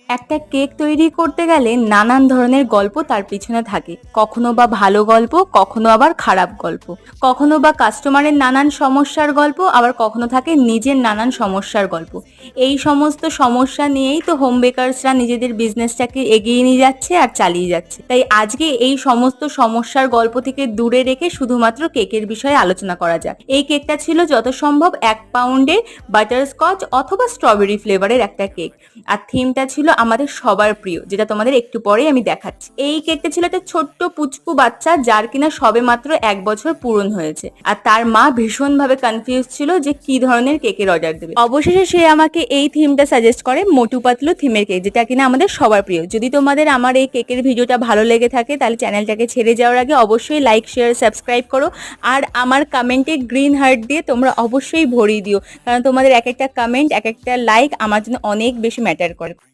একটা কেক তৈরি করতে গেলে নানান ধরনের গল্প তার পিছনে থাকে। কখনো বা ভালো গল্প, কখনো আবার খারাপ গল্প, কখনো বা কাস্টমারের নানান সমস্যার গল্প, আবার কখনো থাকে নিজের নানান সমস্যার গল্প। এই সমস্ত সমস্যা নিয়েই তো হোম বেকারসরা নিজেদের বিজনেসটাকে এগিয়ে নিয়ে যাচ্ছে আর চালিয়ে যাচ্ছে। তাই আজকে এই সমস্ত সমস্যার গল্প থেকে দূরে রেখে শুধুমাত্র কেকের বিষয়ে আলোচনা করা যাক। এই কেকটা ছিল যত সম্ভব 1 পাউন্ডের বাটারস্কচ অথবা স্ট্রবেরি ফ্লেভারের একটা কেক। আর থিমটা ছিল আমাদের সবার প্রিয়, যেটা তোমাদের একটু পরেই আমি দেখাচ্ছি। এই কেকটা ছিল একটা ছোট্ট পুচকু বাচ্চা, যার কিনা সবে মাত্র 1 বছর পূরণ হয়েছে। আর তার মা ভীষণভাবে কনফিউজ ছিল যে কি ধরনের কেকের অর্ডার দেবে। অবশেষে সে আমাকে এই থিমটা সাজেস্ট করে, মোটু পাতলু থিমের কেক, যেটা কিনা আমাদের সবার প্রিয়। যদি তোমাদের আমার এই কেকের ভিডিওটা ভালো লেগে থাকে তাহলে চ্যানেলটাকে ছেড়ে যাওয়ার আগে অবশ্যই লাইক, শেয়ার, সাবস্ক্রাইব করো। আর আমার কমেন্টে গ্রিন হার্ট দিয়ে তোমরা অবশ্যই ভরিয়ে দিও, কারণ তোমাদের এক একটা কমেন্ট, এক একটা লাইক আমার জন্য অনেক বেশি ম্যাটার করে।